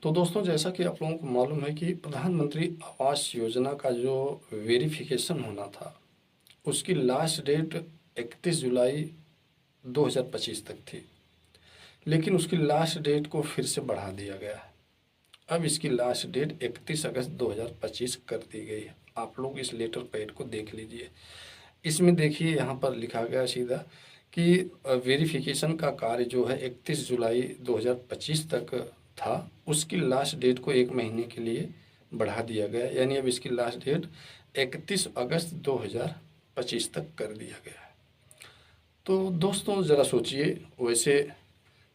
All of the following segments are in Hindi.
तो दोस्तों, जैसा कि आप लोगों को मालूम है कि प्रधानमंत्री आवास योजना का जो वेरिफिकेशन होना था, उसकी लास्ट डेट 31 जुलाई 2025 तक थी। लेकिन उसकी लास्ट डेट को फिर से बढ़ा दिया गया है। अब इसकी लास्ट डेट 31 अगस्त 2025 कर दी गई है। आप लोग इस लेटर पैड को देख लीजिए। इसमें देखिए, यहाँ पर लिखा गया सीधा कि वेरिफिकेशन का कार्य जो है 31 जुलाई 2025 तक था, उसकी लास्ट डेट को 1 महीने के लिए बढ़ा दिया गया। यानी अब इसकी लास्ट डेट 31 अगस्त 2025 तक कर दिया गया है। तो दोस्तों, ज़रा सोचिए, वैसे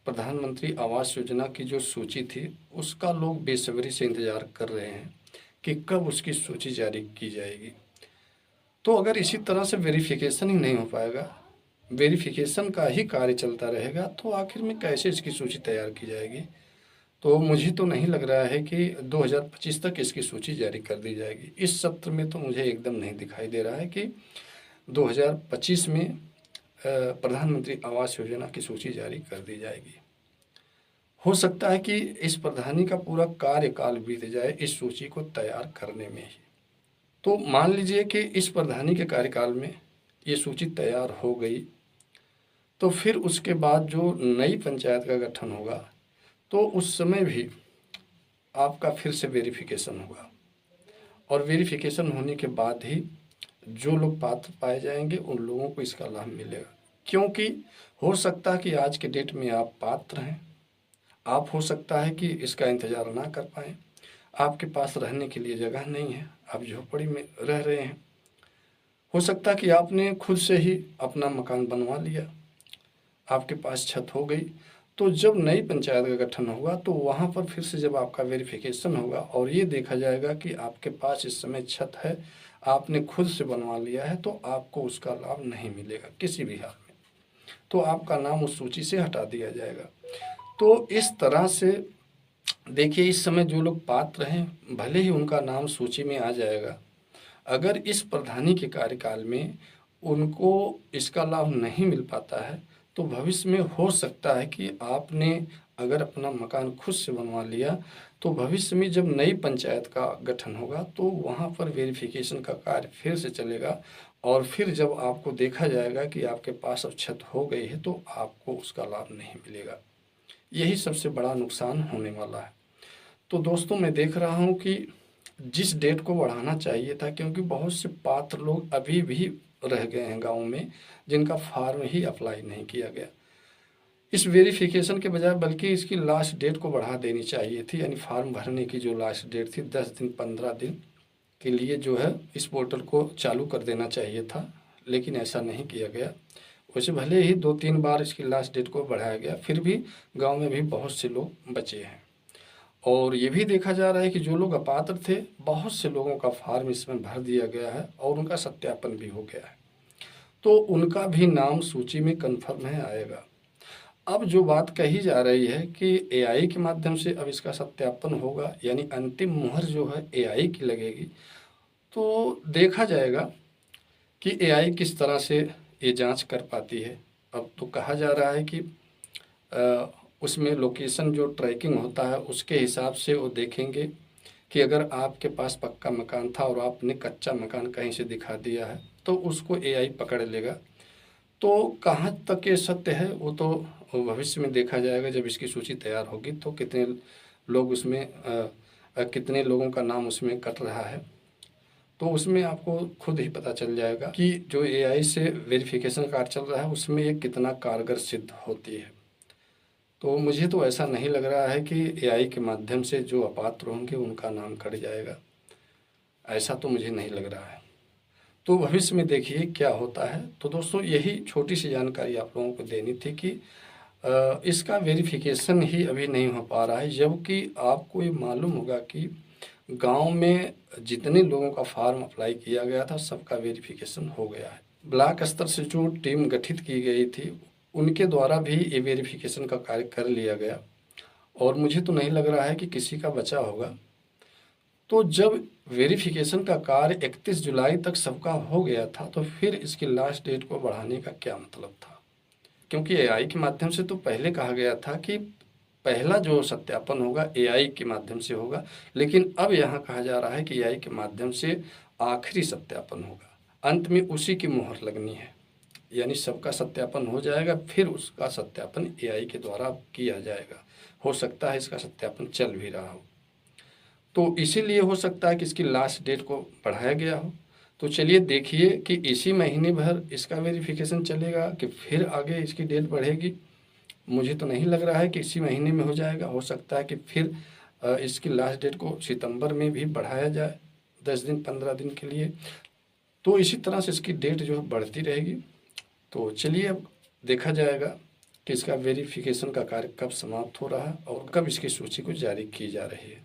प्रधानमंत्री आवास योजना की जो सूची थी, उसका लोग बेसब्री से इंतज़ार कर रहे हैं कि कब उसकी सूची जारी की जाएगी। तो अगर इसी तरह से वेरिफिकेशन ही नहीं हो पाएगा, वेरिफिकेशन का ही कार्य चलता रहेगा, तो आखिर में कैसे इसकी सूची तैयार की जाएगी। तो मुझे तो नहीं लग रहा है कि 2025 तक इसकी सूची जारी कर दी जाएगी। इस सत्र में तो मुझे एकदम नहीं दिखाई दे रहा है कि 2025 में प्रधानमंत्री आवास योजना की सूची जारी कर दी जाएगी। हो सकता है कि इस प्रधानी का पूरा कार्यकाल बीत जाए इस सूची को तैयार करने में ही। तो मान लीजिए कि इस प्रधानी के कार्यकाल में ये सूची तैयार हो गई, तो फिर उसके बाद जो नई पंचायत का गठन होगा, तो उस समय भी आपका फिर से वेरिफिकेशन होगा। और वेरिफिकेशन होने के बाद ही जो लोग पात्र पाए जाएंगे, उन लोगों को इसका लाभ मिलेगा। क्योंकि हो सकता है कि आज के डेट में आप पात्र हैं, आप हो सकता है कि इसका इंतज़ार ना कर पाएँ, आपके पास रहने के लिए जगह नहीं है, आप झोपड़ी में रह रहे हैं। हो सकता है कि आपने खुद से ही अपना मकान बनवा लिया, आपके पास छत हो गई। तो जब नई पंचायत का गठन होगा, तो वहाँ पर फिर से जब आपका वेरिफिकेशन होगा और ये देखा जाएगा कि आपके पास इस समय छत है, आपने खुद से बनवा लिया है, तो आपको उसका लाभ नहीं मिलेगा किसी भी हाल में। तो आपका नाम उस सूची से हटा दिया जाएगा। तो इस तरह से देखिए, इस समय जो लोग पात्र हैं, भले ही उनका नाम सूची में आ जाएगा, अगर इस प्रधानी के कार्यकाल में उनको इसका लाभ नहीं मिल पाता है, तो भविष्य में हो सकता है कि आपने अगर अपना मकान खुद से बनवा लिया, तो भविष्य में जब नई पंचायत का गठन होगा, तो वहाँ पर वेरिफिकेशन का कार्य फिर से चलेगा। और फिर जब आपको देखा जाएगा कि आपके पास अब छत हो गई है, तो आपको उसका लाभ नहीं मिलेगा। यही सबसे बड़ा नुकसान होने वाला है। तो दोस्तों, मैं देख रहा हूँ कि जिस डेट को बढ़ाना चाहिए था, क्योंकि बहुत से पात्र लोग अभी भी रह गए हैं गाँव में, जिनका फार्म ही अप्लाई नहीं किया गया। इस वेरिफिकेशन के बजाय बल्कि इसकी लास्ट डेट को बढ़ा देनी चाहिए थी। यानी फार्म भरने की जो लास्ट डेट थी, 10 दिन 15 दिन के लिए जो है इस पोर्टल को चालू कर देना चाहिए था, लेकिन ऐसा नहीं किया गया। वैसे भले ही 2-3 बार इसकी लास्ट डेट को बढ़ाया गया, फिर भी गाँव में भी बहुत से लोग बचे हैं। और ये भी देखा जा रहा है कि जो लोग अपात्र थे, बहुत से लोगों का फार्म इसमें भर दिया गया है और उनका सत्यापन भी हो गया है। तो उनका भी नाम सूची में कन्फर्म है, आएगा। अब जो बात कही जा रही है कि एआई के माध्यम से अब इसका सत्यापन होगा, यानी अंतिम मुहर जो है एआई की लगेगी, तो देखा जाएगा कि एआई किस तरह से ये जांच कर पाती है। अब तो कहा जा रहा है कि उसमें लोकेशन जो ट्रैकिंग होता है, उसके हिसाब से वो देखेंगे कि अगर आपके पास पक्का मकान था और आपने कच्चा मकान कहीं से दिखा दिया है, तो उसको एआई पकड़ लेगा। तो कहाँ तक ये सत्य है, वो तो भविष्य में देखा जाएगा। जब इसकी सूची तैयार होगी, तो कितने लोग उसमें कितने लोगों का नाम उसमें कट रहा है, तो उसमें आपको खुद ही पता चल जाएगा कि जो एआई से वेरिफिकेशन कार्य चल रहा है, उसमें ये कितना कारगर सिद्ध होती है। तो मुझे तो ऐसा नहीं लग रहा है कि एआई के माध्यम से जो अपात्र होंगे उनका नाम कट जाएगा, ऐसा तो मुझे नहीं लग रहा है। तो भविष्य में देखिए क्या होता है। तो दोस्तों, यही छोटी सी जानकारी आप लोगों को देनी थी कि इसका वेरिफिकेशन ही अभी नहीं हो पा रहा है, जबकि आपको ये मालूम होगा कि गांव में जितने लोगों का फॉर्म अप्लाई किया गया था, सबका वेरिफिकेशन हो गया है। ब्लॉक स्तर से जो टीम गठित की गई थी, उनके द्वारा भी ये वेरिफिकेशन का कार्य कर लिया गया और मुझे तो नहीं लग रहा है कि किसी का बचा होगा। तो जब वेरिफिकेशन का कार्य 31 जुलाई तक सबका हो गया था, तो फिर इसकी लास्ट डेट को बढ़ाने का क्या मतलब था? क्योंकि एआई के माध्यम से तो पहले कहा गया था कि पहला जो सत्यापन होगा एआई के माध्यम से होगा, लेकिन अब यहाँ कहा जा रहा है कि एआई के माध्यम से आखिरी सत्यापन होगा, अंत में उसी की मुहर लगनी है। यानी सबका सत्यापन हो जाएगा, फिर उसका सत्यापन एआई के द्वारा किया जाएगा। हो सकता है इसका सत्यापन चल भी रहा हो, तो इसीलिए हो सकता है कि इसकी लास्ट डेट को बढ़ाया गया हो। तो चलिए देखिए कि इसी महीने भर इसका वेरिफिकेशन चलेगा कि फिर आगे इसकी डेट बढ़ेगी। मुझे तो नहीं लग रहा है कि इसी महीने में हो जाएगा। हो सकता है कि फिर इसकी लास्ट डेट को सितंबर में भी बढ़ाया जाए 10 दिन 15 दिन के लिए। तो इसी तरह से इसकी डेट जो है बढ़ती रहेगी। तो चलिए अब देखा जाएगा कि इसका वेरिफिकेशन का कार्य कब समाप्त हो रहा है और कब इसकी सूची को जारी की जा रही है।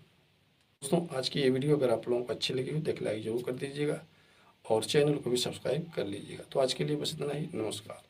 दोस्तों, आज की ये वीडियो अगर आप लोगों को अच्छी लगी हो तो लाइक जरूर कर दीजिएगा और चैनल को भी सब्सक्राइब कर लीजिएगा। तो आज के लिए बस इतना ही। नमस्कार।